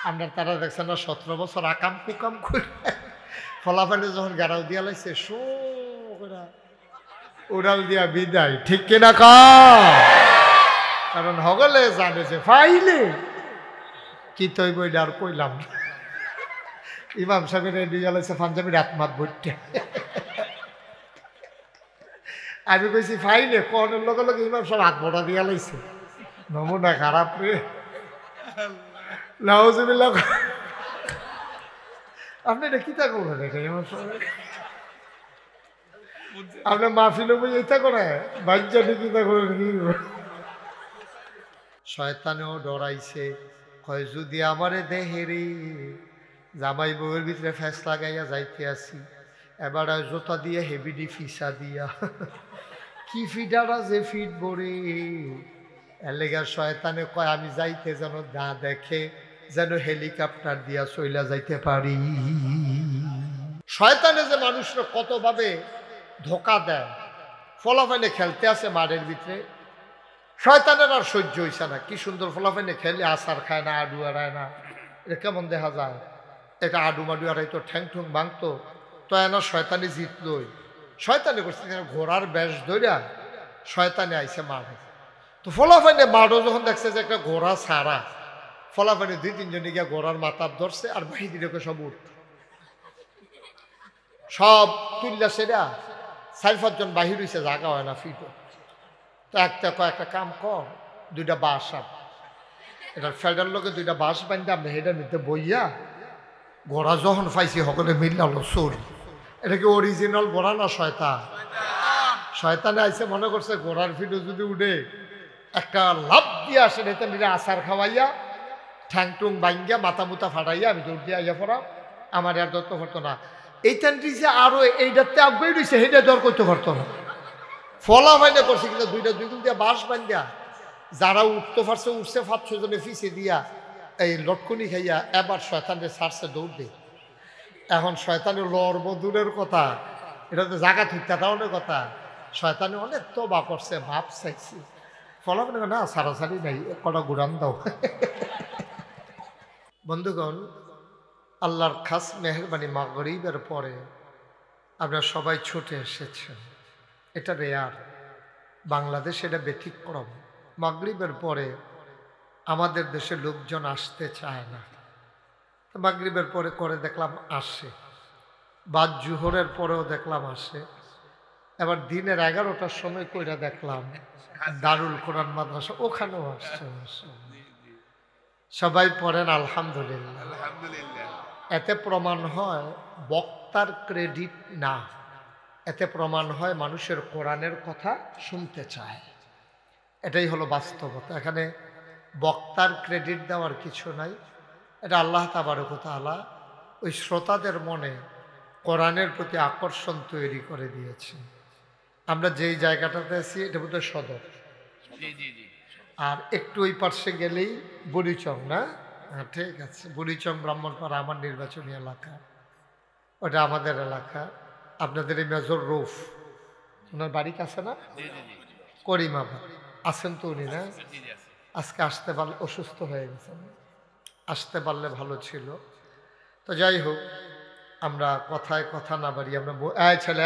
আমরা তারা দেখছেন না 17 বছর আকাম কুকাম করে ফলাফলে যখন গাড়াও দিয়া লাইছে উড়াল দিয়া বিদায়, ঠিক কিনা কারণ হগলে জানে যে ফাইলে কি তৈ বইটা আর কইলাম না। ইমাম সাহেবের দিয়া লাইছে পাঞ্জাবির আত্মাত বইটা, আমি কইছি ফাইলে কনের লগে লগে ইমাম সাহেব হাত বড়া দিয়া লাইছে। নমুনা খারাপ রে, নাউজুবিল্লাহ। আপনি এটা কিতা করবেন? এটা ইমাম সাহেব আপনার মাহফিলে বই এটা করে বাচ্চাটি কিতা করে কি? শয়তানেও ডরাইছে, কয় যদি আমারে দেহেরে জামাই বউয়ের ভিতরে ফ্যাস লাগাইয়া যাইতে আসি, এবার জোতা দিয়ে হেভিডি ফিসা দিয়া কি ফিডারা যে ফিট বরে এলেগার শয়তানে কয় আমি যাইতে যেন না দেখে, যেন হেলিকপ্টার দিয়া চইলা যাইতে পারি। শয়তানে যে মানুষরা কতভাবে ধোকা দেয়। ফলাফাইনে খেলতে আসে মাঠের ভিতরে, শয়তানের আর সহ্য হইছে না। কি সুন্দর ফলাফাইনে খেলে, আসার খায় না, আডু আড়ায় না, এটা কেমন দেখা যায়? এটা আডু মাডু আড়াইতো, ঠ্যাং ঠুং ভাঙতো, তো এনা শয়তানি জিতলই। শয়তানি করছে ঘোড়ার বেশ ধরিয়া শয়তানে আইছে মাঠে। তো ফলাফাইনে মাঠও যখন দেখছে যে একটা ঘোড়া ছাড়া, ফলাফাইনে 2-3 গিয়া ঘোড়ার মাথার ধরছে আর বাহিদিকে সব উঠ সব তুললা সেরা 4-5 জন বাহির হইছে, জাগা হয় না ফিটো। তো একটা কাম কর, 2টা বাঁশ আপ, এটার ফেডার লোকে 2টা বাঁশ বান্ধে আপনি হেটার মধ্যে বইয়া ঘোড়া যখন পাইছি সকলে মিলল চোর। এটা কি অরিজিনাল ঘোড়া না শয়তান? শয়তানে আইসে মনে করছে ঘোড়ার ফিটো যদি উঠে একটা লাভ দিয়ে আসে, এটা নিলে আচার খাওয়াইয়া ঠ্যাং টুং বাইঙ্গিয়া মাথা মুথা ফাটাইয়া আমি দৌড় দিয়ে আইয়া পড়া, আমার আর দত্ত করতো না। এইটানটি যে আরো এইটাতে আগ্রহী রয়েছে, সেইটা দর করতে পারতো না। ফলা ফাইনে করছে কিন্তু 2 গুণ দিয়া বাঁশ বান্ধিয়া যারা উঠতে পারছে উঠছে, 5-6 জনে ফিসে দিয়া এই লটকুনি খাইয়া এবার শয়তানের ছাড়ছে দৌড় দে। এখন শয়তানের লড়ব দূরের কথা, এটা তো জায়গা ঠিকঠাক কথা। শয়তানে অনেক তবা করছে, ভাব চাইছে, ফলা ফাইনে না সারাসারি নাই, কটা গুড়ান দাও। বন্ধুগণ, আল্লাহর খাস মেহরবানি, মাগরিবের পরে আপনারা সবাই ছুটে এসেছেন। এটা রেয়ার, বাংলাদেশ এটা ব্যতিক্রম। মাগরিবের পরে আমাদের দেশে লোকজন আসতে চায় না। মাগরিবের পরে করে দেখলাম আসে, বাদ জুহরের পরেও দেখলাম আসে, এবার দিনের 11টার সময় কইরা দেখলাম দারুল কোরআন মাদ্রাসা ওখানেও আসছে। সবাই পড়েন আলহামদুলিল্লাহ। এতে প্রমাণ হয় বক্তার ক্রেডিট না, এতে প্রমাণ হয় মানুষের কোরআনের কথা শুনতে চায়। এটাই হলো বাস্তবতা। এখানে বক্তার ক্রেডিট দেওয়ার কিছু নাই। এটা আল্লাহ তাবারক ওয়া তাআলা ওই শ্রোতাদের মনে কোরআনের প্রতি আকর্ষণ তৈরি করে দিয়েছে। আমরা যেই জায়গাটাতে আছি এটা বোধহয় সদর, আর একটু ওই পার্শ্বে গেলেই বুড়িচং, না? হ্যাঁ ঠিক আছে, বুড়িচং ব্রাহ্মণপাড়া আমার নির্বাচনী এলাকা, ওটা আমাদের এলাকা। আপনাদের এই মেজর রুফ, ওনার বাড়ি কাছে না? করিমাবা আছেন তো উনি, না? আজকে আসতে পারলে, অসুস্থ হয়ে গেছেন, আসতে পারলে ভালো ছিল। তো যাই হোক, আমরা কথায় কথা না বাড়ি আমরা এই ছেলে,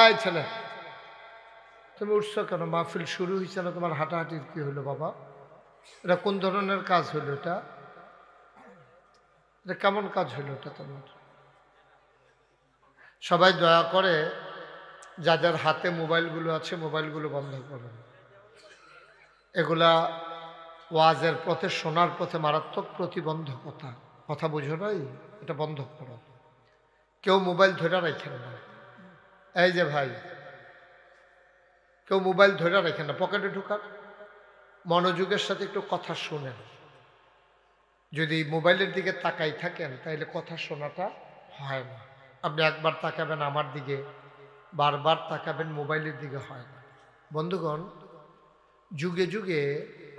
এই ছেলে তুমি উঠছো কেন? মাহফিল শুরু হয়েছে না, তোমার হাঁটাহাঁটির কি হলো বাবা? এটা কোন ধরনের কাজ হলো? এটা কেমন কাজ হলো এটা তোমার? সবাই দয়া করে যাদের হাতে মোবাইলগুলো আছে মোবাইলগুলো বন্ধ করুন। এগুলা ওয়াজের পথে, শোনার পথে মারাত্মক প্রতিবন্ধকতা। কথা বুঝো নাই? এটা বন্ধ করো। কেউ মোবাইল ধরে রাখেন না। এই যে ভাই, কেউ মোবাইল ধরে রাখেন না, পকেটে ঢুকান, মনোযোগের সাথে একটু কথা শুনেন। যদি মোবাইলের দিকে তাকাই থাকেন তাহলে কথা শোনাটা হয় না। আপনি একবার তাকাবেন আমার দিকে, বারবার তাকাবেন মোবাইলের দিকে, হয় না। বন্ধুগণ, যুগে যুগে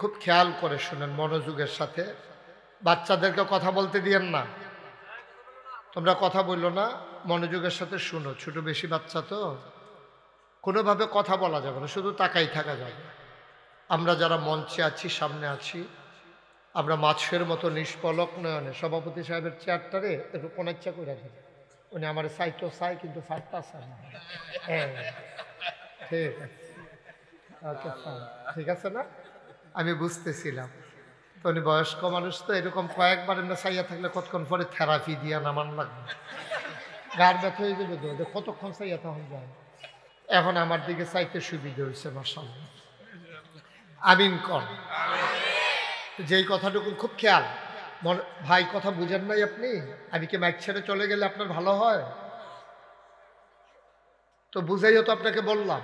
খুব খেয়াল করে শুনেন মনোযোগের সাথে। বাচ্চাদেরকে কথা বলতে দিয়েন না, তোমরা কথা বললো না, মনোযোগের সাথে শুনো। ছোট বেশি বাচ্চা তো, কোনোভাবে কথা বলা যাবে না, শুধু তাকাই থাকা যাবে। আমরা যারা মঞ্চে আছি, সামনে আছি, আমরা মাছের মতো নিষ্পলক নয়নে সভাপতি সাহেবের চেয়ারটারে একটু কোনাচ্ছা করে দিই। উনি আমার চাইতো চাই কিন্তু পারতাছে না। হ্যাঁ ঠিক আছে, ওকে ঠিক আছে না, আমি বুঝতেছিলাম। তো উনি বয়স্ক মানুষ, তো এরকম কয়েকবার এমনি চাইয়া থাকলে কতক্ষণ পরে থেরাপি দিয়া নামান লাগবে, গার ব্যথা হয়ে যাবে তো, কতক্ষণ চাইয়া তখন যায়। এখন আমার দিকে চাইতে সুবিধা হয়েছে মাশাআল্লাহ, আমিন কর। যেই কথাটুকু খুব খেয়াল, ভাই কথা বুঝেন নাই আপনি, আমি কি মাইক ছেড়ে চলে গেলে আপনার ভালো হয়? তো বুঝাইও তো আপনাকে বললাম,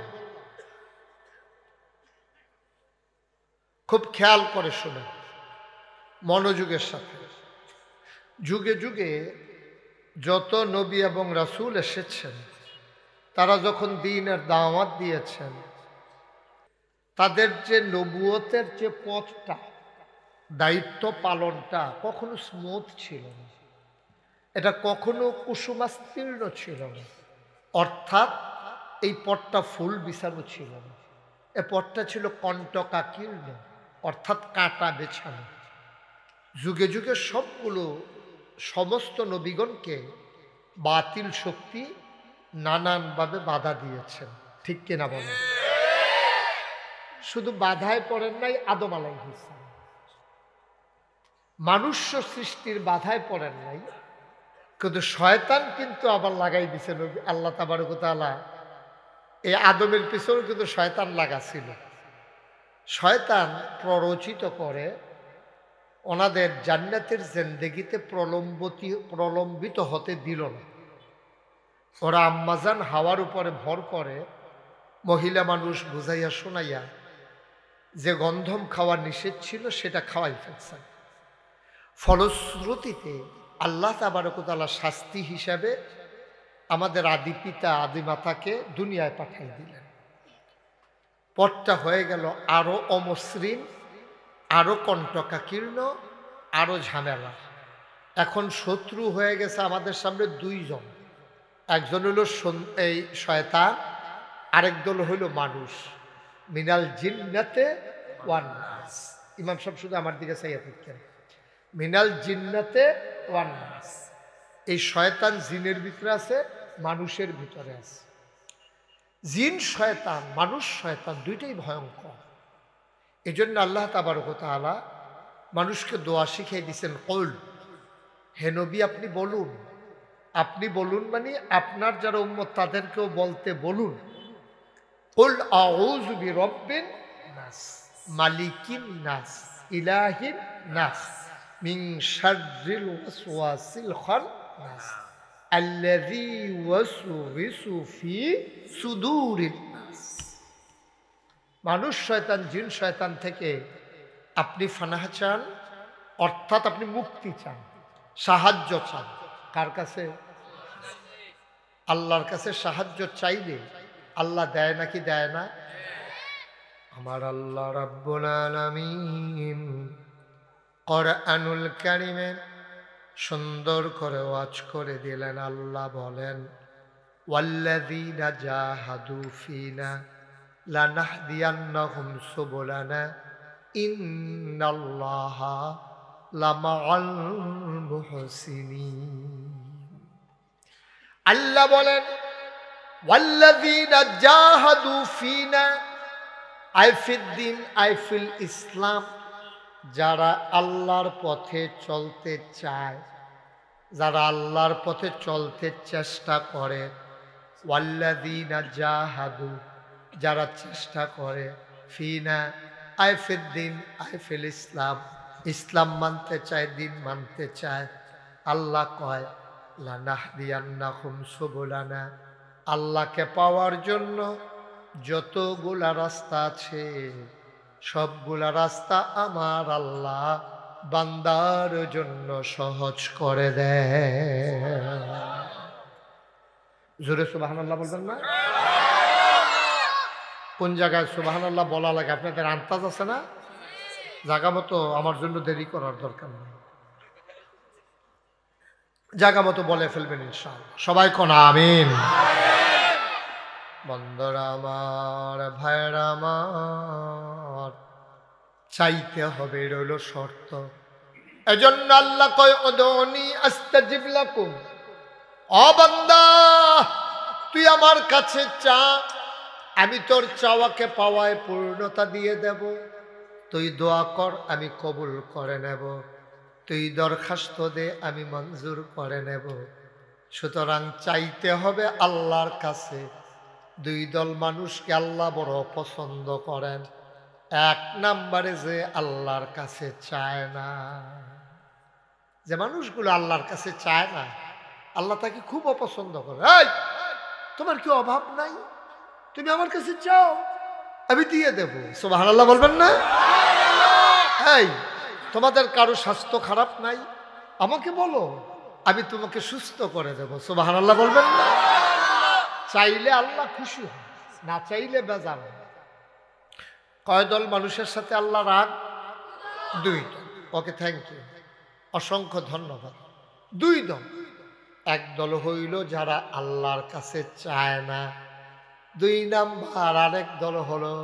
খুব খেয়াল করে শোনেন মনোযোগের সাথে। যুগে যুগে যত নবী এবং রাসূল এসেছেন, তারা যখন দ্বীনের দাওয়াত দিয়েছেন, তাদের যে নবুয়তের যে পথটা, দায়িত্ব পালনটা কখনো স্মুথ ছিল না, এটা কখনো কুসুমাস্তীর্ণ ছিল না। অর্থাৎ এই পথটা ফুল বিছানো ছিল না, এ পথটা ছিল কণ্টকাকীর্ণ, অর্থাৎ কাঁটা বেছানো। যুগে যুগে সবগুলো সমস্ত নবীগণকে বাতিল শক্তি নানানভাবে বাধা দিয়েছেন, ঠিক কিনা বলেন? শুধু বাধায় পড়েন নাই আদম আলাইহিস সালাম, মানুষ সৃষ্টির বাধায় পড়েন নাই, কিন্তু শয়তান কিন্তু আবার লাগাই দিছে আল্লাহ তাবারক ওয়া তাআলা। এই আদমের পিছনে কিন্তু শয়তান লাগাছিল। শয়তান প্ররোচিত করে ওনাদের জান্নাতের জিন্দেগিতে প্রলম্বিত হতে দিল না। ওরা আম্মাজান হাওয়ার উপরে ভর করে মহিলা মানুষ বুঝাইয়া শোনাইয়া যে গন্ধম খাওয়া নিষেধ ছিল সেটা খাওয়াই ফেলছে। ফলশ্রুতিতে আল্লাহ তাবারক ওয়া তাআলা শাস্তি হিসাবে আমাদের আদি পিতা আদি মাতাকে দুনিয়ায় পাঠাই দিলেন। পথটা হয়ে গেল আরো অমসৃণ, আরো কণ্টকাকীর্ণ, আরো ঝামেলা। এখন শত্রু হয়ে গেছে আমাদের সামনে দুইজন, একজন হইল এই শয়তান, আরেক দল হইল মানুষ। মিনাল জিন্নাতে ওয়ান নাস। ইমাম সাহেব শুধু আমার দিকে চাইয়া থাকেন। মিনাল জিন্নাতে ওয়ান নাস। এই শয়তান জিনের ভিতরে আছে, মানুষের ভিতরে আছে। জিন শয়তান, মানুষ শয়তান দুইটাই ভয়ঙ্কর। এই জন্য আল্লাহ তাবারক ওয়া তাআলা মানুষকে দোয়া শিখিয়ে দিয়েছেন, কুল, হে নবী আপনি বলুন। আপনি বলুন মানে আপনার যারা উম্মত তাদেরকেও বলতে বলুন, কুল আউযু বিরাব্বিন নাস, মালিকিন নাস, ইলাহিন নাস, মিন শাররিল ওয়াসওয়াসিল খান্নাস, আল্লাযী ওয়াসওয়িসু ফি সুদুরিন নাস। মানুষ শয়তান জিন শয়তান থেকে আপনি ফানাহ চান, অর্থাৎ আপনি মুক্তি চান, সাহায্য চান। কার কাছে? আল্লাহর কাছে সাহায্য চাইলে আল্লাহ দেয় নাকি দেয় না? আমার আল্লাহ রাব্বুল আলামিন কোরআনুল কারীমে সুন্দর করে ওয়াজ করে দিলেন। আল্লাহ বলেন, ওয়াল্লাযীনা জাহাদু ফিনা লানাহদিয়ান্নাহুম সুবুলানা ইন্নাল্লাহা লামাআল মুহসিনিন। আল্লাহ বলেন, ওয়াল্লাযীনা জাহাদু ফিনা আই ফিদ্দিন আই ফিল ইসলাম, যারা আল্লাহর পথে চলতে চায়, যারা আল্লাহর পথে চলতে চেষ্টা করে, ওয়াল্লাযীনা জাহাদু, যারা চেষ্টা করে, ফিনা আই ফিদ্দিন আই ফিল ইসলাম, ইসলাম মানতে চায়, দিন মানতে চায়। আল্লাহ কয়, লানাহদিয়ান্নাহুম সুবুলানা, আল্লাহকে পাওয়ার জন্য যতগুলা রাস্তা আছে সবগুলা রাস্তা আমার আল্লাহ বান্দার জন্য সহজ করে দেয়। জোরে সুবহানাল্লাহ বলবেন না? কোন জায়গায় সুবহানাল্লাহ বলা লাগে আপনাদের আন্দাজ আছে না? জায়গা মতো আমার জন্য দেরি করার দরকার নেই, জায়গা মতো বলে ফেলবেন ইনশাআল্লাহ। সবাই কোন আমিন। বন্ধুরা আমার, ভাইরা আমার, চাইতে হবে, রইল শর্ত। এজন্য আল্লাহ কয় উদউনি আস্তাজিব লাকুম, ও বান্দা তুই আমার কাছে চা, আমি তোর চাওয়াকে পাওয়ায় পূর্ণতা দিয়ে দেব। তুই দোয়া কর, আমি কবুল করে নেব। তুই দরখাস্ত দে, আমি মঞ্জুর করে নেব। সুতরাং চাইতে হবে আল্লাহর কাছে। দুই দল মানুষকে আল্লাহ বড় পছন্দ করেন। এক নম্বরে যে আল্লাহর কাছে চায় না, যে মানুষগুলো আল্লাহর কাছে চায় না, আল্লাহ তাকে খুব অপছন্দ করে। এই তোমার কি অভাব নাই? তুমি আমার কাছে চাও, আমি দিয়ে দেব। সুবহানাল্লাহ বলবেন না? এই তোমাদের কারো স্বাস্থ্য খারাপ নাই, আমাকে বলো, আমি তোমাকে সুস্থ করে দেব। সুবহানাল্লাহ বলবেন না? চাইলে আল্লাহ খুশি হয়, না চাইলে বেজার হয়। কয় দল মানুষের সাথে আল্লাহ রাগ? দুই দল। ওকে, থ্যাংক ইউ, অসংখ্য ধন্যবাদ। দুই দল। এক দল হইল যারা আল্লাহর কাছে চায় না। দুই নাম্বার আরেক দল হলো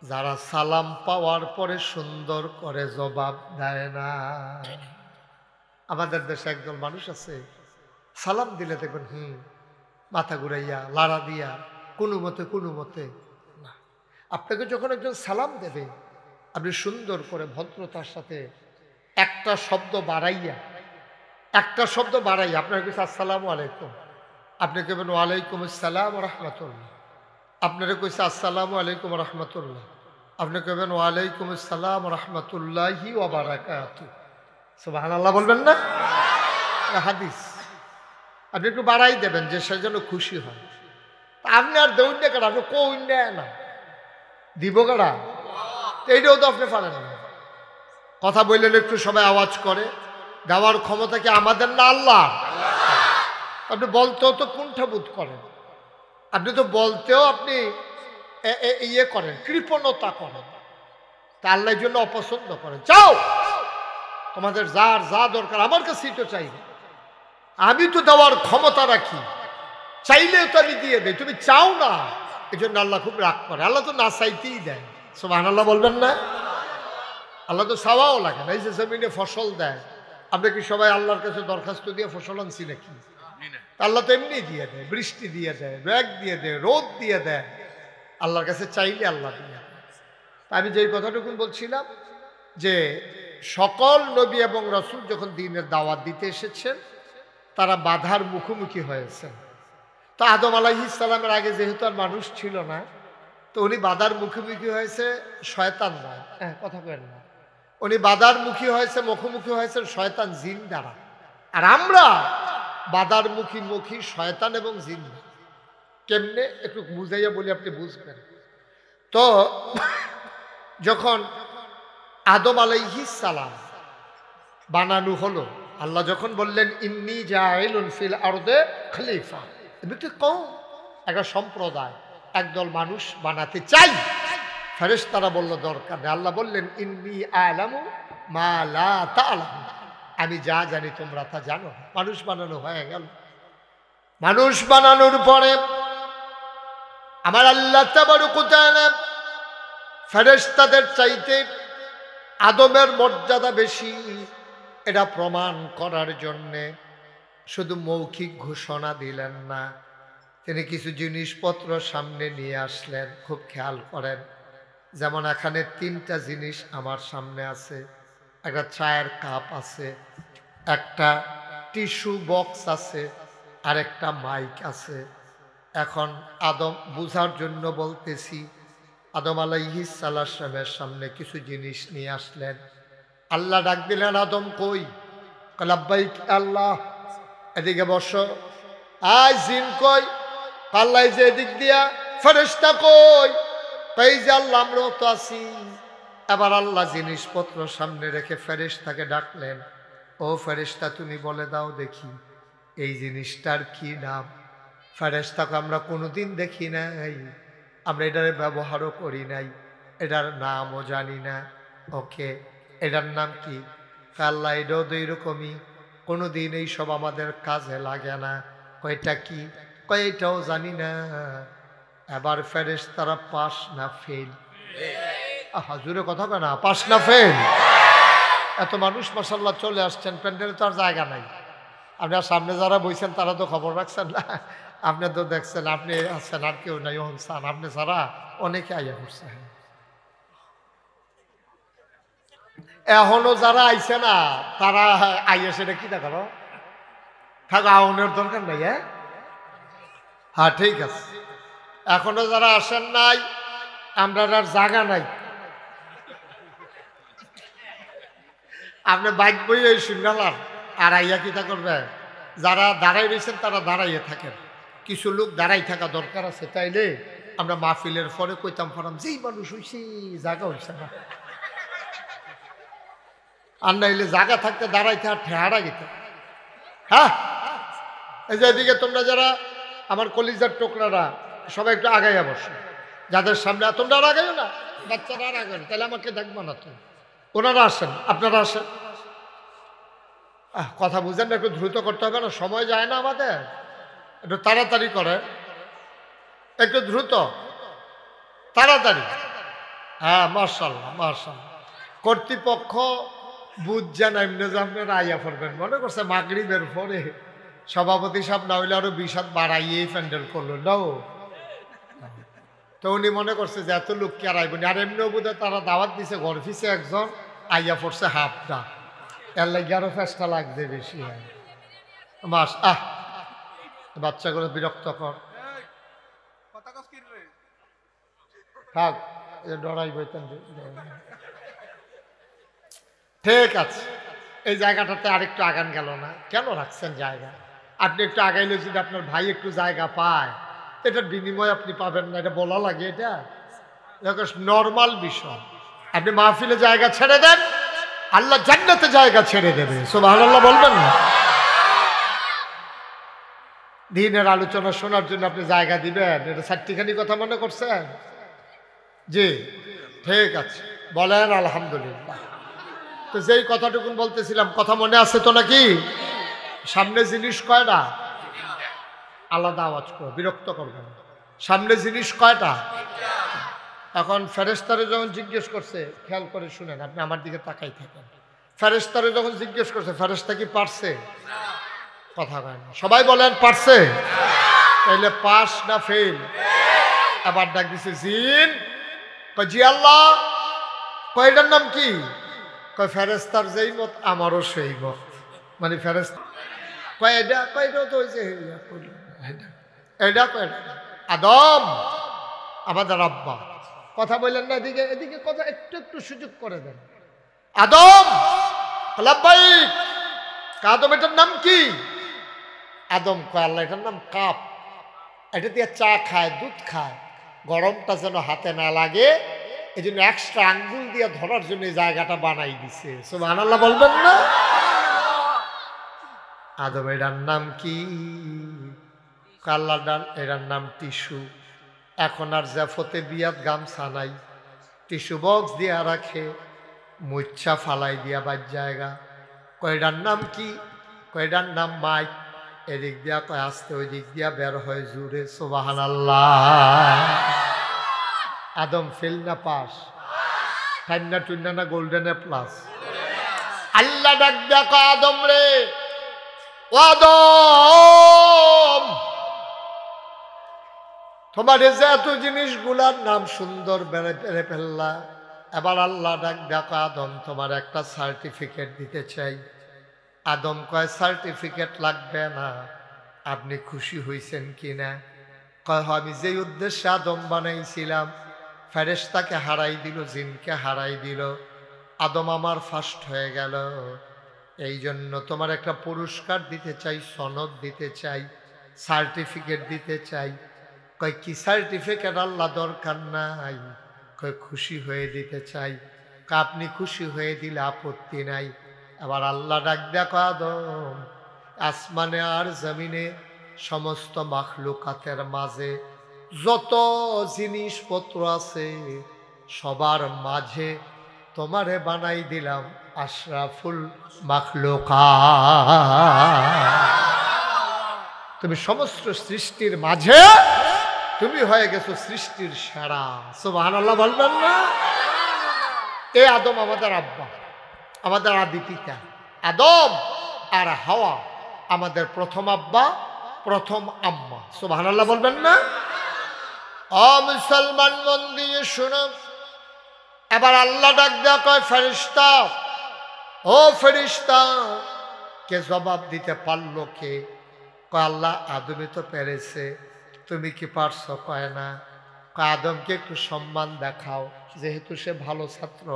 যারা সালাম পাওয়ার পরে সুন্দর করে জবাব দেয় না। আমাদের দেশে একদল মানুষ আছে, সালাম দিলে দেখবেন মাথা ঘুরাইয়া লাড়া দিয়া কোনো মতে না। আপনাকে যখন একজন সালাম দেবে, আপনি সুন্দর করে ভদ্রতার সাথে একটা শব্দ বাড়াইয়া আপনার কাছে আসসালামু আলাইকুম, আপনি কেবেন ওয়ালাইকুম আসসালাম রহমতুল্লাহ। আপনারা কইছে আসসালামু আলাইকুম রহমতুল্লাহ, আপনি কেবেন ওয়ালাইকুম আসসালাম রহমতুল্লাহি ওয়া বারাকাতুহু। সুবহানাল্লাহ বলবেন না? হাদিস। আপনি একটু বাড়াই দেবেন যে সে যেন খুশি হয়। আপনি আর দৌড় কারা, আপনি কৌন না দিব কারা, এইটাও তো আপনি পারেন না। কথা বললেন একটু সবাই আওয়াজ করে, দেওয়ার ক্ষমতা কি আমাদের না আল্লাহ? আপনি বলতেও তো কুণ্ঠাবোধ করেন, আপনি তো বলতেও আপনি ইয়ে করেন, কৃপণতা করেন। তা আল্লাহর জন্য অপছন্দ করেন। চাও তোমাদের যার যা দরকার আমার কাছেই তো চাইবে, আমি তো দেওয়ার ক্ষমতা রাখি, চাইলেও তো আমি দিয়ে দেই, তুমি চাও না। এই জন্য আল্লাহ খুব রাগ করে। আল্লাহ তো না চাইতেই দেয়। সুবহানাল্লাহ বলবেন না? আল্লাহ তো চাওয়াও লাগে না। এই যে জমিনে ফসল দেয়, আমরা কি সবাই আল্লাহর কাছে দরখাস্ত দিয়ে ফসল আনছি নাকি? আল্লাহ তো এমনি দিয়ে দেয়, বৃষ্টি দিয়ে দেয়, ব্যাগ দিয়ে দেয়, রোদ দিয়ে দেয়। আল্লাহর কাছে চাইলে আল্লাহ দিয়ে দেয়। আমি যেই কথাটুকুন বলছিলাম যে সকল নবী এবং রাসূল যখন দ্বীনের দাওয়াত দিতে এসেছেন, তারা বাধার মুখোমুখি হয়েছেন। তো আদম আলাইহিস সালামের আগে যেহেতু আর মানুষ ছিল না, তো উনি বাধার মুখোমুখি হয়েছে শয়তান না, কথা বলেন না, উনি বাধার মুখোমুখি হয়েছেন শয়তান জিন দ্বারা। আর আমরা বাধার মুখী শয়তান এবং জিন। কেমনে একটু বুঝাইয়া বলি, আপনি বুঝবেন। তো যখন আদম আলাইহিস সালাম বানানো হলো, আল্লাহ যখন বললেন ইন্নী জাইলুন ফিল আরদে খলিফা, এমনি কম একটা সম্প্রদায়, একদল মানুষ বানাতে চাই। ফেরেশতারা বলল দরকার নেই। আল্লাহ বললেন ইন্নী আ'লামু মা লা তা'লামুন, আমি যা জানি তোমরা তা জানো। মানুষ বানানো হয়ে গেল। মানুষ বানানোর পরে আমার আল্লাহ তাবারক ওয়া তাআলা ফেরেশতাদের চাইতে আদমের মর্যাদা বেশি, এটা প্রমাণ করার জন্যে শুধু মৌখিক ঘোষণা দিলেন না, তিনি কিছু জিনিসপত্র সামনে নিয়ে আসলেন। খুব খেয়াল করেন, যেমন এখানে 3টা জিনিস আমার সামনে আছে। একটা চায়ের কাপ আছে, একটা টিস্যু বক্স আছে, আর একটা মাইক আছে। এখন আদম বুঝার জন্য বলতেছি, আদম আলাইহিস সালামের সামনে কিছু জিনিস নিয়ে আসলেন। আল্লাহ ডাক দিলেন, আদম কই? লাব্বাইক আল্লাহ, এদিকে বসো। আয় জিন কই? আল্লাহ যে এদিক দিয়া। ফেরেশতা কই? এই যে আল্লাহ আমরাও তো আছি। এবার আল্লাহ জিনিসপত্র সামনে রেখে ফেরেশতাকে ডাকলেন, ও ফেরেশতা তুমি বলে দাও দেখি এই জিনিসটার কি নাম? ফেরেশতাকে আমরা কোনোদিন দেখি নাই, আমরা এটার ব্যবহারও করি নাই, এটার নামও জানি না। ওকে, এটার নাম কি? আল্লাহ এটাও তো এইরকমই, কোনোদিন এইসব আমাদের কাজে লাগে না। কয়টা কি? কয় এটাও জানি না। এবার ফেরেশতারা পাস না ফেল? হাজুরে কথা কয় না, পাস না ফেল? এত মানুষ মাশাআল্লাহ চলে আসছেন, প্যান্ডেলে তো আর জায়গা নাই। আপনার সামনে যারা বইছেন তারা তো খবর রাখছেন না, আপনি তো দেখছেন, আপনি আছেন আর কেউ নাই, ওহসান আপনি ছাড়া অনেকে আইয়া পড়ছে। এখনো যারা আইছে না তারা আইয়া সেটা কি দেখালো থাকা আউনের দরকার নাই। হ্যাঁ ঠিক আছে, এখনো যারা আসেন নাই আমরা আর জায়গা নাই, আপনি বাইক বই এই শুনলাম আর আইয়া কিতা করবে। যারা দাঁড়াই রয়েছেন তারা দাঁড়াইয়ে থাকেন, কিছু লোক দাঁড়াই থাকা দরকার আছে, তাইলে আমরা মাহফিলের পরে কইতাম ফরাম যেই মানুষ হইছে জায়গা হইছে না, আর নাইলে জায়গা থাকতে দাঁড়াইতে আর ঠেহারা গেতে। হ্যাঁ এই যে এদিকে তোমরা যারা আমার কলিজার টোকরারা সবাই একটু আগাইয়া বসো, যাদের সামনে তোমরা আর আগাইও না, বাচ্চারা আর আগান, তাহলে আমাকে দেখবো না। তো ওনারা আসেন, আপনারা আসেন। কথা বুঝেন না, একটু দ্রুত করতে হবে না, সময় যায় না আমাদের, একটু তাড়াতাড়ি করে, একটু দ্রুত তাড়াতাড়ি। হ্যাঁ মাশাআল্লাহ মাশাআল্লাহ। কর্তৃপক্ষ বুঝছেন এমনি যে আপনারা আইয়া পড়বেন, মনে করছে মাগরিবের পরে সভাপতি সাহেব না হইলে আরো 20 হাত বাড়াইয়েই প্যান্ডেল করলো নাও, তো উনি মনে করছে যে এত লোক কে আর আইবনি। আর এমনিও বোধহয় তারা দাওয়াত দিছে, ঘর ফিসে একজন আইয়া পড়ছে হাফটা, এর লাগে আরো ফেসটা লাগছে বেশি। হয় মাস বাচ্চাগুলো বিরক্ত কর থাক, ডরাই বইতেন। ঠিক আছে, এই জায়গাটাতে আরেকটু আগান গেল না, কেন রাখছেন জায়গা? আপনি একটু আগাইলে যদি আপনার ভাই একটু জায়গা পায়, এটার বিনিময় আপনি পাবেন না, এটা বলা লাগে, এটা নর্মাল বিষয়। আপনি মাহফিলে জায়গা ছেড়ে দেন, আল্লাহ জান্নাতে জায়গা ছেড়ে দেবে, সুবহানাল্লাহ বলবেন না? দিনের আলোচনা শোনার জন্য আপনি জায়গা দিবেন, এটা চারটিখানি কথা মনে করছেন? জি ঠিক আছে, বলেন আলহামদুলিল্লাহ। তো যেই কথাটুকুন বলতেছিলাম, কথা মনে আছে তো নাকি? সামনে জিনিস কয়টা? আলাদা আওয়াজ করো, বিরক্ত করবেন। সামনে জিনিস কয়টা? এখন ফেরেশতারে যখন জিজ্ঞেস করছে, খেয়াল করে শুনেন, আপনি আমার দিকে তাকাই থাকেন। ফেরেশতারে যখন জিজ্ঞেস করছে, ফেরেশতা কি পারছে? কথা কয় না, সবাই বলেন পারছে। তাইলে পাস না ফেল? আবার ডাক দিছে জিন, কয় জি আল্লাহ। কয়টার নাম কি? কয় ফেরেশতার যেই মত আমারও সেই মত। মানে ফেরেশতা কয় এটা, কয়টা তো হয়েছে এটা, কয়টা আদম আমাদের আব্বা। কথা বললেন না, এদিকে এদিকে কথা একটু একটু সুযোগ করে দেন। আদম লাব্বাইক। আদম এটার নাম কি? আদম কয় আল্লাহ এটার নাম কাপ, এটা দিয়ে চা খায়, দুধ খায়, গরমটা যেন হাতে না লাগে এই জন্য এক্সট্রা আঙ্গুল দিয়ে ধরার জন্য এই জায়গাটা বানাই দিছে, সুবহানাল্লাহ বলবেন না? আদম এটার নাম কি? আল্লাহ এটার নাম টিস্যু। এখন আর জাফতে বিয়াত গামছা নাই, টিস্যু বক্স দিয়া রাখে, মুচ্ছা ফালাই দিয়া বাদ জায়গা। কয়টার নাম কি? কয়টার নাম মাইক। এদিক দিয়া কয় আসতে, ওই দিক দিয়া বের হয় জুড়ে, সুবহানাল্লাহ। আদম ফেল না পাস? টাইনা টুইনা না গোল্ডেনে প্লাস? আল্লাহ ডাক দিয়া কয় আদম রে, ও আদম, তোমার যে এত জিনিসগুলার নাম সুন্দর বেড়ে বেড়ে ফেললা, এবার আল্লাহ ডাক দেখো আদম তোমার একটা সার্টিফিকেট দিতে চাই। আদম কয় সার্টিফিকেট লাগবে না, আপনি খুশি হয়েছেন কিনা? কয় আমি যেই উদ্দেশ্যে আদম বানাইছিলাম, ফেরেশতাকে হারাই দিল, জিনকে হারাই দিল, আদম আমার ফার্স্ট হয়ে গেল, এই জন্য তোমার একটা পুরস্কার দিতে চাই, সনদ দিতে চাই, সার্টিফিকেট দিতে চাই। কয় কি সার্টিফিকেট? আল্লাহ দরকার নাই, কয় খুশি হয়ে দিতে চাই। আপনি খুশি হয়ে দিলে আপত্তি নাই। আবার আল্লাহ ডাক দেখো আদম, আসমানে আর জমিনে সমস্ত মাখলুকাতের মাঝে যত জিনিসপত্র আছে সবার মাঝে তোমারে বানাই দিলাম আশরাফুল মাখলুকাত। তুমি সমস্ত সৃষ্টির মাঝে তুমি হয়ে গেছো সৃষ্টির সেরা, সুবহানাল্লাহ বলবেন না? এ আদম আমাদের আব্বা, আমাদের আদি পিতা আদম আর হাওয়া আমাদের প্রথম আব্বা প্রথম আম্মা। সুবহানাল্লাহ বলবেন না? ও মুসলমান, মন দিয়ে শুনো। এবার আল্লাহ ডাক দেয়া কয়, ফেরেশতা, ও ফেরেশতা, কে জবাব দিতে পারলো কে? কয় আল্লাহ, আদমই তো পেরেছে, তুমি কি পারছো? কয় না। কয় আদমকে একটু সম্মান দেখাও, যেহেতু সে ভালো ছাত্র,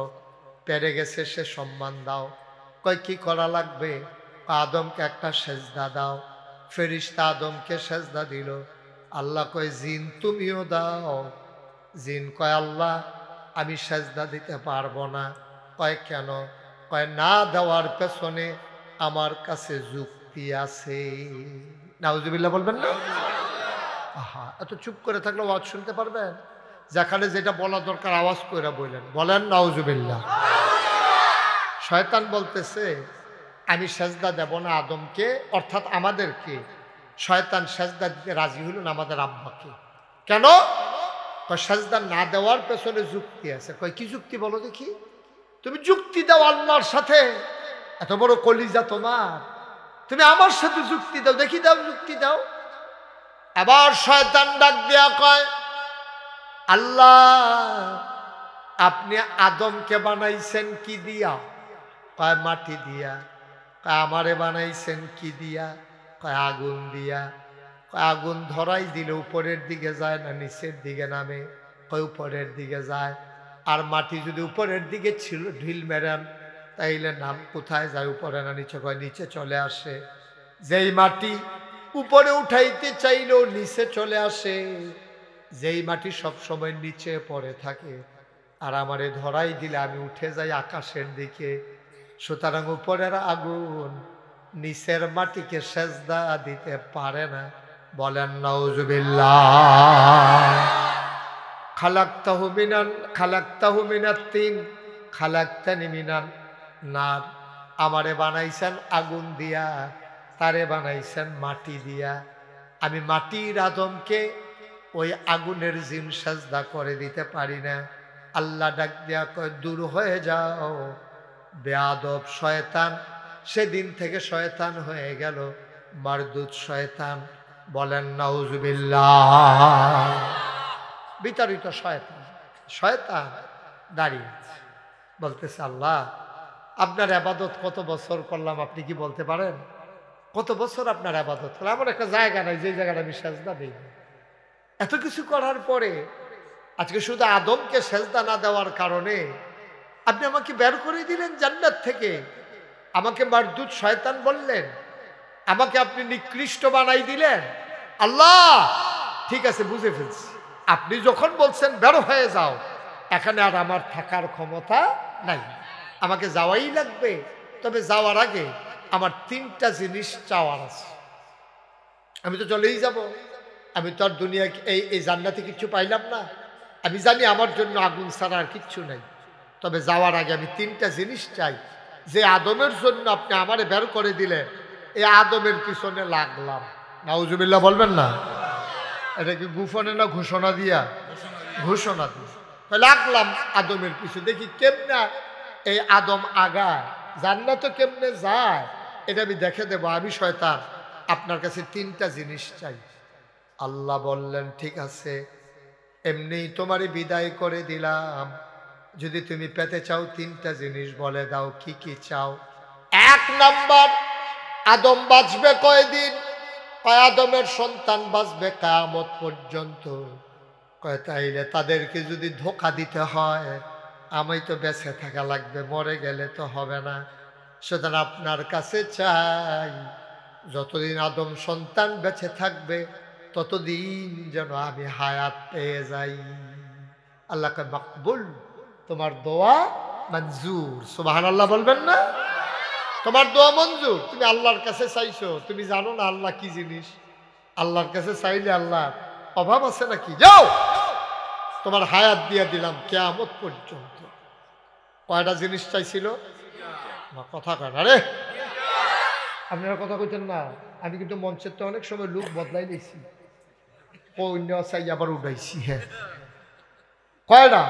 পেরে গেছে, সে সম্মান দাও। কয় কি করা লাগবে? আদমকে একটা সেজদা দাও। ফেরেশতা আদমকে সেজদা দিল। আল্লাহ কয় জিন তুমিও দাও। জিন কয় আল্লাহ, আমি সেজদা দিতে পারবো না। কয় কেন? কয় না দেওয়ার পেছনে আমার কাছে যুক্তি আছে। নাউজুবিল্লাহ বলবেন না? আহা, এত চুপ করে থাকলে ওয়াজ শুনতে পারবেন? যেখানে যেটা বলা দরকার আওয়াজ করে বললেন, বলেন নাউজুবিল্লাহ। শয়তান বলতেছে আমি সেজদা দেব না আদমকে, অর্থাৎ আমাদেরকে। শয়তান সেজদা দিতে রাজি হইল না আমাদের আব্বাকে। কেন? সেজদা না দেওয়ার পেছনে যুক্তি আছে। কয় কি যুক্তি বলো দেখি? তুমি যুক্তি দাও আল্লাহর সাথে, এত বড় কলিজা তোমার, তুমি আমার সাথে যুক্তি দাও দেখি, দাও যুক্তি দাও। আবার শয়তান ডাক দেয়া কয় আল্লাহ, আপনি আদমকে বানাইছেন কি দিয়া? কয় মাটি দিয়া। কয় আমারে বানাইছেন কি দিয়া? কয় আগুন দিয়া। কয় আগুন ধরাই দিলে উপরের দিকে যায় না নিচের দিকে নামে? কয় উপরের দিকে যায়। আর মাটি যদি উপরের দিকে ছিল ঢিল মেরান, তাইলে নাম কোথায় যায়? উপরে না নিচে? কয় নিচে চলে আসে। যেই মাটি উপরে উঠাইতে চাইলেও নিচে চলে আসে, যেই মাটি সবসময় নিচে পড়ে থাকে। আর আমারে ধরাই দিলে আমি উঠে যাই আকাশের দিকে। সুতরাং উপরের আগুন নিচের মাটিকে সেজদা দিতে পারে না। বলেন নাউজুবিল্লাহ। খালাকতাহু মিনাত তিন খালাকতানি মিনান নার। আমারে বানাইছেন আগুন দিয়া, তারে বানাইছেন মাটি দিয়া। আমি মাটির আদমকে ওই আগুনের জিন সেজদা করে দিতে পারি না। আল্লাহ ডাক দিয়া কয় দূর হয়ে যাও বেয়াদব শয়তান। সেদিন থেকে শয়তান হয়ে গেল মারদুদ শয়তান। বলেন নাউজুবিল্লাহ। বিতাড়িত শয়তান। শয়তান দাঁড়িয়ে বলতেছে আল্লাহ, আপনার আবাদত কত বছর করলাম আপনি কি বলতে পারেন? কত বছর আপনার আবাদত করলাম? আমার একটা জায়গা নাই যে জায়গাটা আমি সেজদা দিই। এত কিছু করার পরে আজকে শুধু আদমকে সেজদা না দেওয়ার কারণে আপনি আমাকে বের করে দিলেন জান্নাত থেকে, আমাকে মারদুদ শয়তান বললেন, আমাকে আপনি নিকৃষ্ট বানাই দিলেন। আল্লাহ ঠিক আছে, বুঝে ফেলছি, আপনি যখন বলছেন বের হয়ে যাও, এখানে আর আমার থাকার ক্ষমতা নাই, আমাকে যাওয়াই লাগবে। তবে যাওয়ার আগে আমার তিনটা জিনিস চাওয়ার আছে। আমি তো চলেই যাব, আমি তো আর দুনিয়া এই জান্নাতে কিছু পাইলাম না। আমি জানি আমার জন্য আগুন ছাড়া আর কিচ্ছু নাই। তবে যাওয়ার আগে আমি তিনটা জিনিস চাই। যে আদমের জন্য আপনি আমারে বের করে দিলেন, এই আদমের পিছনে লাগলাম। নাউজুবিল্লাহ বলবেন না? এটা কি গুফনে না ঘোষণা দিয়া? ঘোষণা দিয়ে লাগলাম আদমের পিছু, দেখি কেমনে এই আদম আগায়, জান্নাত কেমনে যায়, এটা আমি দেখে দেব। আমি শয়তান, আপনার কাছে তিনটা জিনিস চাই। আল্লাহ বললেন ঠিক আছে, এমনি তোমারে বিদায় করে দিলাম। যদি তুমি পেতে চাও তিনটা জিনিস বলে দাও, কি কি চাও? এক নাম্বার, আদম বাঁচবে কয়দিন? কয় আদমের সন্তান বাঁচবে কিয়ামত পর্যন্ত। কয় তাইলে তাদেরকে যদি ধোঁকা দিতে হয়, আমি তো বেঁচে থাকা লাগবে, মরে গেলে তো হবে না। সুতরাং আপনার কাছে চাই, যতদিন আদম সন্তান বেঁচে থাকবে ততদিন যেন আমি হায়াত পেয়ে যাই। আল্লাহকে মাকবুল, তোমার দোয়া মঞ্জুর। সুবহানাল্লাহ বলবেন না? তোমার দোয়া মঞ্জুর। তুমি আল্লাহর কাছে চাইছো, তুমি জানো না আল্লাহ কি জিনিস? আল্লাহর কাছে চাইলে আল্লাহর অভাব আছে নাকি? যাও, তোমার হায়াত দিয়ে দিলাম কিয়ামত পর্যন্ত। কয়টা জিনিস চাইছিল? কথা কয় না রে, আপনারা কথা কইতেন না। আমি কিন্তু মঞ্চের তো অনেক সময় লুক বদলাই দিয়েছি, অন্য চাই আবার উঠাইছি। হ্যাঁ, কয়টা?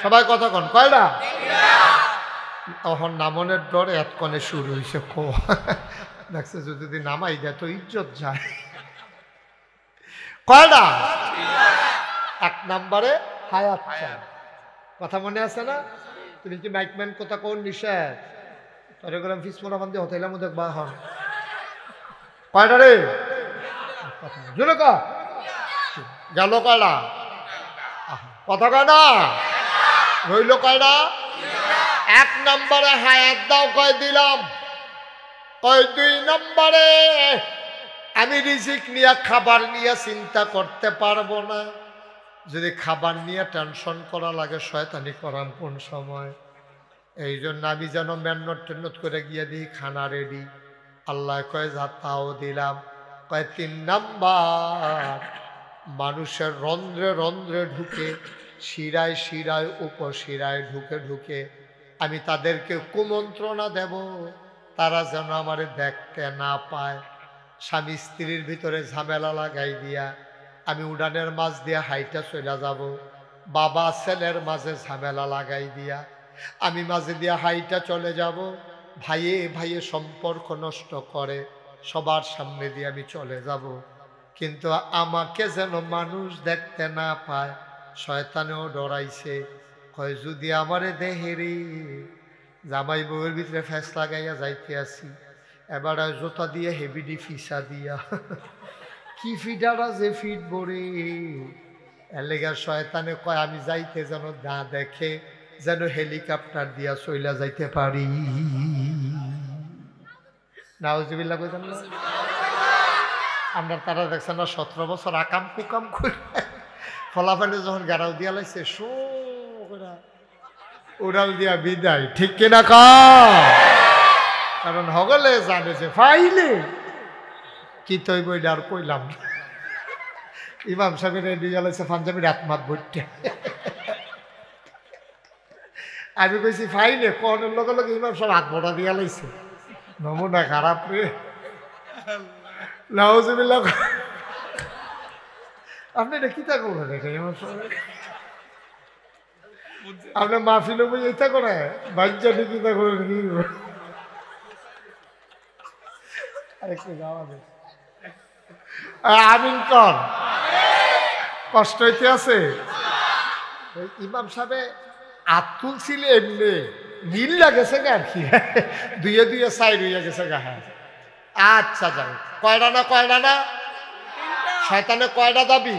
সবাই কথা কন, কয়টা? এখন নামনের ডরে এতক্ষণে শুরু হয়েছে খো দেখছে যদি নামাই দেয় তো ইজ্জত যায়। কয়টা? 1 নম্বরে হায়াত চাই। কথা মনে আছে না? তুমি কি মাইকম্যান কথা কোন নিষেধ তোর গেলাম ফিসমোনা বান্ধে হোটেলের মধ্যে বা হন কয়টা রে জোরে ক গেল কয়টা? কথা কয় না রইল কয়টা? 1 নম্বরে হায়াত দাও কয় দিলাম। কয় 2 নম্বরে আমি রিজিক নিয়ে খাবার নিয়ে চিন্তা করতে পারবো না। যদি খাবার নিয়ে টেনশন করা লাগে শয়তানি করাম কোন সময়? এই জন্য আমি যেন মেহনত টেন্নত করে গিয়ে দিই খানা রেডি। আল্লাহ কয় যা তাও দিলাম। কয় 3 নাম্বার মানুষের রন্ধ্রে রন্ধ্রে ঢুকে শিরায় শিরায় উপশিরায় ঢুকে ঢুকে আমি তাদেরকে কুমন্ত্রণা দেব, তারা যেন আমারে দেখতে না পায়। স্বামী স্ত্রীর ভিতরে ঝামেলা লাগাই দিয়া আমি উড়ানের মাঝ দিয়া হাইটা চলে যাব। বাবা ছেলের মাঝে ঝামেলা লাগাই দিয়া আমি মাঝে দিয়া হাইটা চলে যাব। ভাইয়ে ভাইয়ে সম্পর্ক নষ্ট করে সবার সামনে দিয়ে আমি চলে যাব। কিন্তু আমাকে যেন মানুষ দেখতে না পায়। শয়তানেও ডরাইছে। কয় যদি আমারে দেহেরি জামাই বউয়ের ভিতরে ফ্যাস লাগাইয়া যাইতে আসি, এবার জোতা দিয়ে হেভিডি ফিসা দিয়া কি ফিডারা যে ফিট বরে এলেগার শয়তানে কয় আমি যাইতে যেন না দেখে, যেন হেলিকপ্টার দিয়া চইলা যাইতে পারি। নাউজুবিল্লাহ কইতাম না? আমরা তারা দেখছে না 17 বছর আকাম কুকাম করে ফলাফলে যখন গাড়াও দিয়া লাইছে শো উড়াল দিয়া বিদায়। ঠিক কিনা কা? কারণ হগলে জানে যে ফাইলে কি তৈ বই আর কইলাম। ইমাম সাহেবের রেডি জ্বালাইছে পাঞ্জাবির আত্মাত বইটা। আমি কইছি ফাইলে কনের লগে লগে ইমাম সাহেব হাত মোটা দিয়া লাইছে। নমুনা খারাপ রে। নাউজুবিল্লাহ। আপনি এটা কিতা করবেন? এটা ইমাম সাহেব আপনার মাহফিল বই এটা করে বাচ্চাটি কিতা করে আরেকটু যাওয়া যায়। আমিন কর। কষ্ট হইতে আছে। ইমাম সাহেব আতুল ছিল এমনি নীল লাগেছে গা আর কি, দুইয়ে দুইয়ে সাইড হইয়া গেছে গা। হ্যাঁ আচ্ছা যাই। কয়টা না কয়টা না? শয়তানে কয়টা দাবি?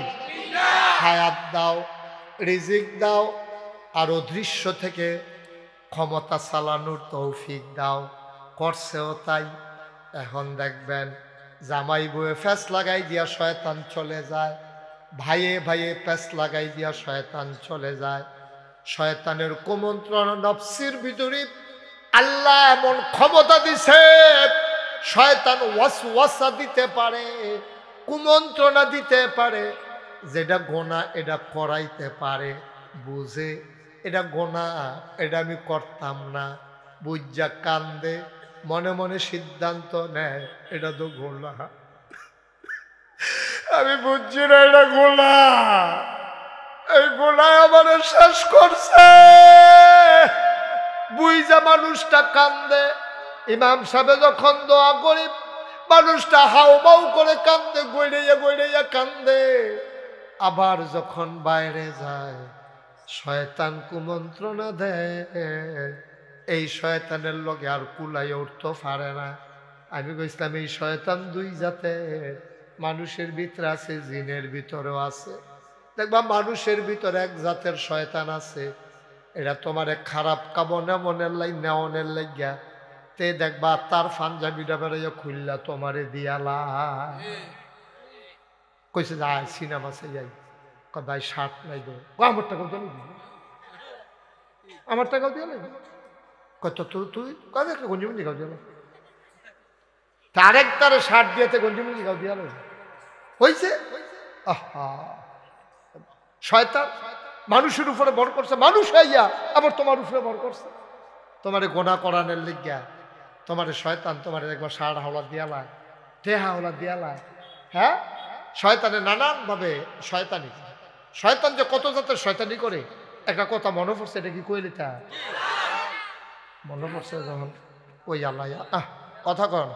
হায়াত দাও, রিজিক দাও, আর অদৃশ্য থেকে ক্ষমতা চালানোর তৌফিক দাও। করছেও তাই। এখন দেখবেন জামাই বউয়ে ফ্যাস লাগাই দিয়া শয়তান চলে যায়, ভাইয়ে ভাইয়ে ফ্যাস লাগাই দিয়া শয়তান চলে যায়। শয়তানের কুমন্ত্রণ নফসির ভিতরে আল্লাহ এমন ক্ষমতা দিছে, শয়তান ওয়াসওয়াসা দিতে পারে, কুমন্ত্রণা দিতে পারে। যেটা গোনা এটা করাইতে পারে, বুঝে এটা গোনা, এটা আমি করতাম না, বুঝা কান্দে, মনে মনে সিদ্ধান্ত নেয় এটা তো গোনা, আমি বুঝছি না এটা গোনা, এই গোনায় আমার শেষ করছে। বুঝা মানুষটা কান্দে। ইমাম সাহেব যখন দোয়া করি মানুষটা হাউ মাউ করে কান্দে, গড়াইয়া গড়াইয়া কান্দে। আবার যখন বাইরে যায় শয়তান কুমন্ত্রণা দেয়, এই শয়তানের লগে আর কুলাই উঠতে পারে না। আমি কইছিলাম এই শয়তান 2 জাতের, মানুষের ভিতরে আছে, জিনের ভিতরেও আছে। দেখবা মানুষের ভিতরে 1 জাতের শয়তান আছে, এটা তোমারে খারাপ কামনে মনের লাই নেওয়ানের লাগিয়া তে দেখবা তার পাঞ্জাবিটা বেড়াইয়া খুললা তোমারে দিয়ালা। কইছে যাই সিনেমা সে যাই, ভাই শার্ট নাই দো, আমার টাকাও দিয়ে লাগবে, আমার টাকাও দিয়ে লাগবে, কত তুই কাজে একটা গঞ্জিমঞ্জি গাও দিয়ে তারেক তারে শার্ট দিয়েছে গঞ্জিমঞ্জি গাও দিয়ে লাগবে হয়েছে। আহা শয়তান মানুষের উপরে ভর করছে, মানুষ হইয়া আবার তোমার উপরে ভর করছে তোমারে গোনা করানোর লিগা। তোমারে শয়তান তোমারে একবার শার্ট হাওলা দিয়ালা, টেহা হাওলা দিয়ালা। হ্যাঁ শয়তানে নানানভাবে শয়তানি, শয়তান যে কত জাতের শয়তানি করে একটা কথা মনে পড়ছে, এটা কি কইলি তা মনে পড়ছে যখন ওই আল্লাহ কথা কন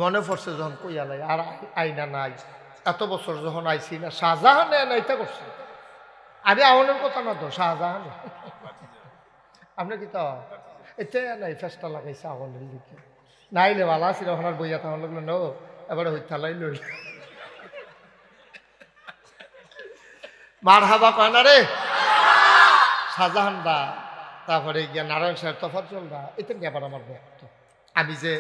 মনে পড়ছে যখন কই আলাই আর আইনা নাই এত বছর যখন আইছি না শাহজাহান নাইতা করছে আমি আওয়ানের কথা না তো শাহজাহান আপনি কি তো এতে নাই ফেসটা লাগাইছে আওয়ানের দিকে নাইলে ভালো আছিল ওখানে বইয়া তখন লাগলো নো এবারে হইতালাই লই মার হাবা কয় না রে শাহজাহান দা তারপরে গিয়া নারায়ণ সাহেব তফাজ্জল দা এটা নিয়ে আবার আমার ভক্ত আমি যে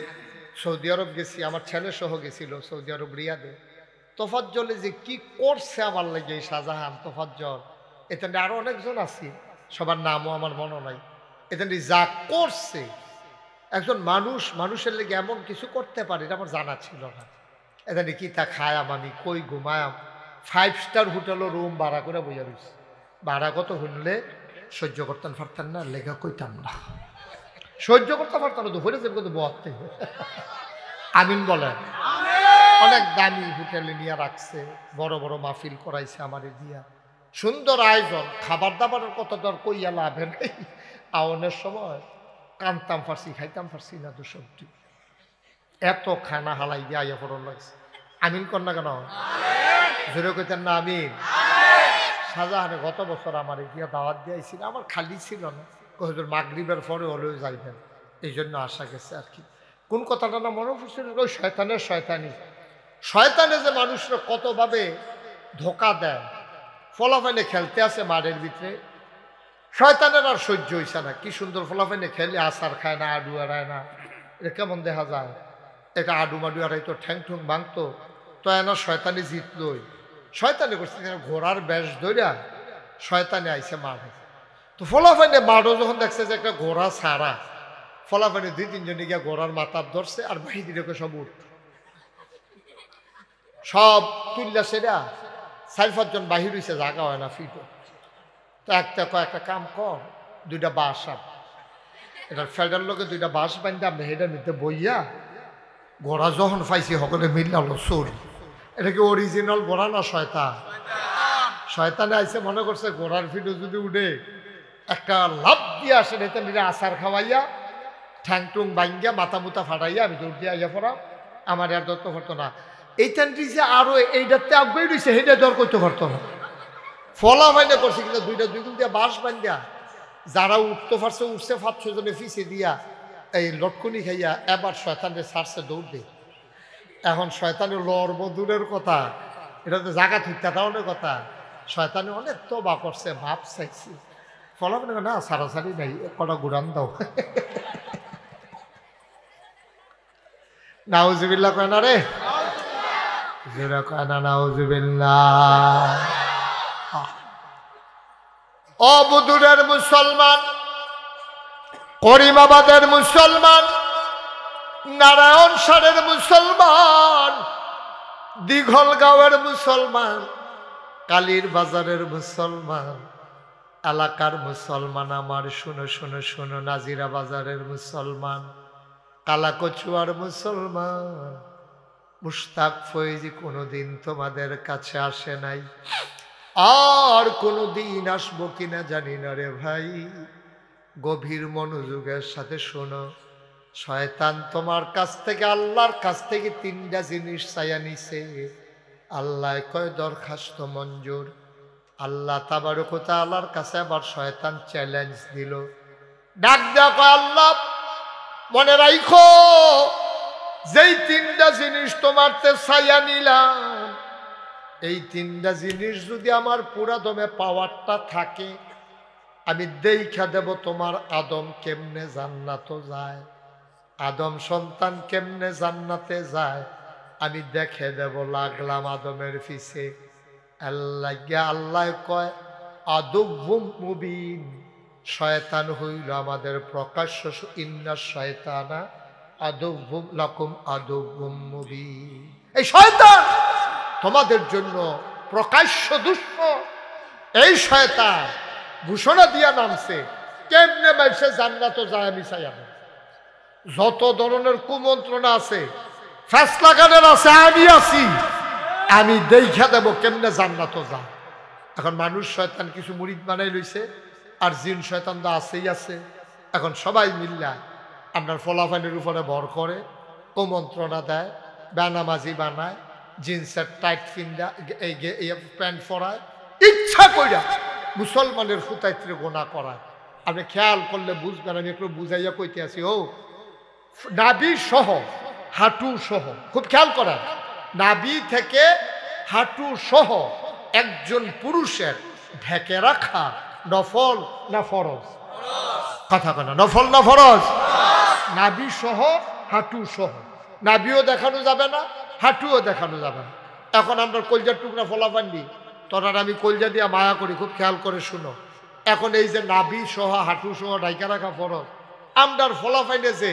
সৌদি আরব গেছি আমার ছেলে সহ গেছিল সৌদি আরব রিয়াদে তফাজ্জলে যে কি করছে আমার লাগে এই শাহজাহান তফাজ্জল এটা নিয়ে আরো অনেকজন আছি সবার নামও আমার মনে নাই এটা নিয়ে যা করছে একজন মানুষের লেগে এমন কিছু করতে পারে এটা আমার জানা ছিল না এটা নিয়ে কি তা খায়াম আমি কই ঘুমায়াম 5 স্টার হোটেলও রুম ভাড়া করে বইয়া রয়েছে ভাড়া কত হইলে সহ্য করতেন পারতেন না লেখা কইতাম না সহ্য করতে পারতাম না দুপুরে যাবে কিন্তু বলতে আমিন বলেন অনেক দামি হোটেলে নিয়ে রাখছে বড় বড় মাহফিল করাইছে আমার দিয়া সুন্দর আয়োজন খাবার দাবারের কত দর কইয়া লাভে নেই আওনের সময় কানতাম ফার্সি খাইতাম ফার্সি না তো সবজি এত খানা হালাই দিয়ে আইয়া পড়ন লাগছে আমিন কর না কেন জোরে কইতেন না আমিন শাহজাহানে গত বছর আমার দিয়া দাওয়াত দিয়েছিল আমার খালি ছিল না হুজুর মাগরিবের পরে হলেও যাইবেন এই জন্য আসা গেছে আর কি কোন কথাটা না মনে পড়ছিল ওই শয়তানে যে মানুষরা কতভাবে ধোকা দেয় ফলাফাইনে খেলতে আসে মাঠের ভিতরে শয়তানের আর সহ্য হইছে না কি সুন্দর ফলাফাইনে খেলে আসার খায় না আডু আড়ায় না এটা কেমন দেখা যায় এটা আডু মাডু আড়াই তো ঠ্যাং ঠুং ভাঙতো তো এনা শয়তানি জিতলই শয়তানি করছে ঘোড়ার বেশ ধরিয়া শয়তানি আইছে মাঠে তো ফলাফাইনে মাঠও যখন দেখছে যে একটা ঘোড়া ছাড়া ফলাফাইনে 2-3 গিয়া ঘোড়ার মাথার ধরছে আর বাহিনী রেখে সব উঠ সব তুললা সেরা 4-5 জন বাহির হইছে জাগা হয় না ফিটো তো কয়েকটা কাম কর 2টা বাঁশ আপ এটার ফেডার লোকে 2টা বাঁশ বান্ধে আপনি হেটার মধ্যে বইয়া ঘোড়া যখন পাইছি সকলে মিলালো চোরি এটা কি অরিজিনাল ঘোড়া না শয়তানে আইসে মনে করছে ঘোড়ার ফিটো যদি উঠে একটা লাভ দিয়ে আসে এটা নিলে আচার খাওয়াইয়া ঠ্যাং টুং ভাঙ্গিয়া মাথা মুতা ফাটাইয়া আমি দৌড় দিয়ে আইয়া পড়া আমার আর ধরতে পারতো না এইটানটি যে আরো এইটাতে আগ্রহী রয়েছে সেইটা দর করতে পারতো না ফলা বাইনা করছে কিন্তু 2টা 2 গুণ দিয়া বাঁশ বান্ধিয়া যারা উঠতে পারছে উঠছে 5-6 জনে ফিসে দিয়া এই লটকনি খাইয়া এবার শয়তানের ছাড়ছে দৌড় দিয়ে এখন শয়তানের লড়ব দূরের কথা এটা তো জায়গা ঠিকটা অনেক কথা শয়তানে অনেক তো বা করছে ভাব চাইছি ফলা মানে না সারাসারি নাই কটা গুড়ান দাও নাউজুবিল্লাহ কয় না রে জোরা কয় না নাউজুবিল্লাহ অবুদুরের মুসলমান করিমাবাদের মুসলমান নারায়ণ সারের মুসলমান দীঘলগাঁওয়ের মুসলমান কালীর বাজারের মুসলমান এলাকার মুসলমান আমার শুনো শুনো শুনো নাজিরা বাজারের মুসলমান কালাকচুয়ার মুসলমান মুশতাক ফৈজি কোনোদিন তোমাদের কাছে আসে নাই আর কোনোদিন আসবো কিনা জানি না রে ভাই গভীর মনোযোগের সাথে শোনো শয়তান তোমার কাছ থেকে আল্লাহর কাছ থেকে 3টা জিনিস চাইয়া নিছে আল্লাহ কয় দরখাস্ত মঞ্জুর আল্লাহ তাবারক ওয়া তাআলার কাছে আবার শয়তান চ্যালেঞ্জ দিল ডাক দেয়া কয় আল্লাহ মনে রাখো যেই 3টা জিনিস তোমারতে চাইয়া নিলাম এই 3টা জিনিস যদি আমার পুরা দমে পাওয়ারটা থাকে আমি দেইখা দেব তোমার আদম কেমনে জান্নাতে যায় আদম সন্তান কেমনে জান্নাতে যায় আমি দেখে দেব লাগলাম আদমের পিছে আল্লাহ কয় আদুব্বুম মুবিন শয়তান হইল আমাদের প্রকাশ্য ইন্না শয়তানা আদুব্বুম লাকুম আদুব্বুম মুবিন এই শয়তান তোমাদের জন্য প্রকাশ্য দুশ্মন এই শয়তান ঘোষণা দিয়া নামছে কেমনে মাইসে জান্নাতে যায় আমি চাইয়া যত ধরনের কুমন্ত্রণা আছে ফেসলা গানের আছে আমি আছি আমি দেখা দেব কেমনে জান্নাতে যায় এখন মানুষ শয়তান কিছু মুরিদ বানাই লইছে আর জিন শয়তান তো আছেই আছে। এখন সবাই মিল্লা আপনার ফলাফানের উপরে ভর করে, কুমন্ত্রণা দেয়, বেনামাজি বানায়, জিন্সের টাইট ফিন্দা এই প্যান্ট পরায়, ইচ্ছা কইরা মুসলমানের ফুতাইত্রে গোনা করায়। আপনি খেয়াল করলে বুঝবেন, আমি একটু বুঝাইয়া কইতে আছি। ও নাভি সহ হাঁটু সহ, খুব খেয়াল করেন, নাভি থেকে হাঁটু সহ একজন পুরুষের ঢেকে রাখা নফল না ফরজ? কথা কেন, নফল না ফরজ? নাভি সহ হাঁটু সহ, নাভিও দেখানো যাবে না, হাঁটুও দেখানো যাবে না। এখন আমরা কলজার টুকরা ফলাফান দিই, তোরার আমি কলজা দিয়া মায়া করি, খুব খেয়াল করে শুনো। এখন এই যে নাভি সহ হাঁটু সহ ঢাইকা রাখা ফরজ, আমরার ফলাফাইনে যে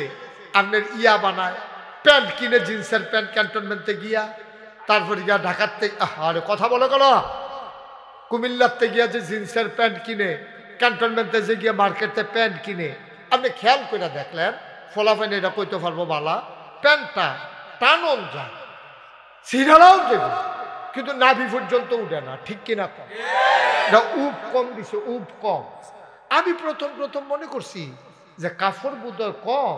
আপনার ইয়া বানায়, প্যান্ট কিনে, জিন্সের প্যান্ট ক্যান্টনমেন্টে গিয়া, তারপরে গিয়া ঢাকাতে, আরে কথা বলে গেল, কুমিল্লাতে গিয়া যে জিন্সের প্যান্ট কিনে, ক্যান্টনমেন্টে যে গিয়া মার্কেটে প্যান্ট কিনে, আপনি খেয়াল করে দেখলেন ফলাফাইনে এটা কইতে পারবো বালা, প্যান্টটা টানন যায়, সিরালাও দেবে, কিন্তু নাভি পর্যন্ত উঠে না, ঠিক কিনা? কম না, উপ কম দিছে, উপ কম। আমি প্রথম মনে করছি যে কাপড় বোধহয় কম,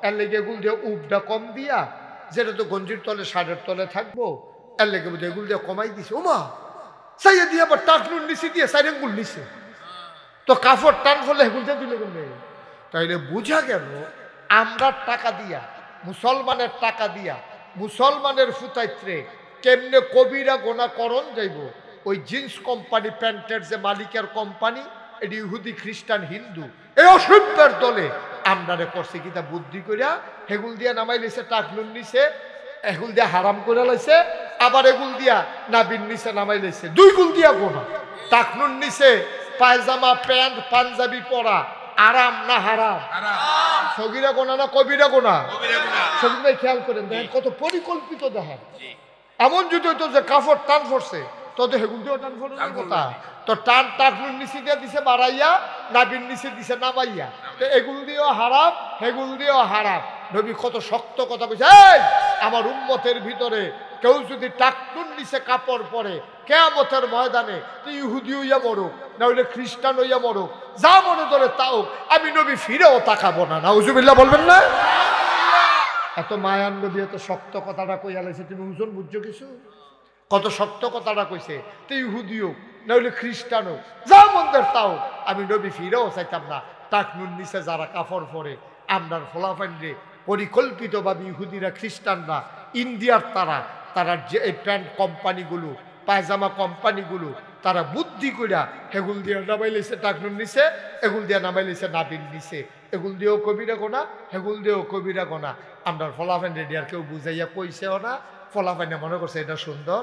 এর লেগে এগুল দিয়ে উপটা কম দিয়া, যেটা তো গঞ্জির তলে শার্টের তলে থাকবো, এর লেগে বোধহয় এগুল দিয়ে কমাই দিছে। ওমা সাইয়া দিয়ে আবার টাকনুর নিচে দিয়ে সাইরেঙ্গুল নিছে, তো কাপড় টান ফলে এগুল দিয়ে দিলে বললে, তাইলে বুঝা গেল আমরা টাকা দিয়া, মুসলমানের টাকা দিয়া, মুসলমানের ফুতাইত্রে কেমনে কবিরা গোনা করণ যাইব। ওই জিন্স কোম্পানি, প্যান্টের যে মালিকের কোম্পানি, এটি ইহুদি, খ্রিস্টান, হিন্দু, এই অসভ্যের দলে আমরারে করছে কিতা বুদ্ধি করিয়া হেগুল দিয়া নামাই লাইছে, টাকনুন নিছে, এগুল দিয়া হারাম করে লাইছে, আবার এগুল দিয়া নাবিন নিচে নামাই লাইছে, দুই গুল দিয়া গোনা। টাকনুন নিচে পায়জামা, প্যান্ট, পাঞ্জাবি পরা আরাম না হারাম? সগিরা গোনা না কবিরা গোনা? সগির ভাই খেয়াল করেন, দেখেন কত পরিকল্পিত। দেখেন এমন যদি হইতো যে কাপড় টান পড়ছে, তো হেগুল দিয়েও টান পড়ার কথা, তো টান টাকনুর নিচে দিয়ে দিছে বাড়াইয়া, নাবিন নিচে দিছে নামাইয়া, তো এগুল দিয়েও হারাম, হেগুল দিয়েও হারাম। নবী কত শক্ত কথা কইছে, এই আমার উম্মতের ভিতরে কেউ যদি টাকনুর নিচে কাপড় পরে, কিয়ামতের ময়দানে তো ইহুদি হইয়া মরুক, না হইলে খ্রিস্টান হইয়া মরুক, যা মনে ধরে তাও, আমি নবী ফিরেও তাকাবো না। নাউজুবিল্লাহ বলবেন না? এত মায়ান নবী এত শক্ত কথাটা কইয়া লাইছে, তুমি ওজন বুঝছো কিছু? কত শক্ত কথাটা কইছে, তো ইহুদি হোক না হইলে খ্রিস্টান হোক, যা মন্দের তাও, আমি নবী ফিরেও চাইতাম না। টাকনুর নিচে যারা কাপড় পরে, আমরার ফলাফাইন্ডে পরিকল্পিতভাবে ইহুদিরা, খ্রিস্টানরা, ইন্ডিয়ার তারা যে এই প্যান্ট কোম্পানিগুলো, পায়জামা কোম্পানিগুলো, তারা বুদ্ধি করিয়া হেগুল দিয়ে নামাই লাইছে টাকনুর নিচে, এগুল দিয়ে নামাই লাইছে নাবিন নিচে, এগুল দিয়েও কবিরা গোনা, হেগুল দিয়েও কবিরা গোনা। আমরার ফলাফাইন রেডি আর কেউ বুঝাইয়া কইছেও না, ফলাফাইনে মনে করছে এটা সুন্দর।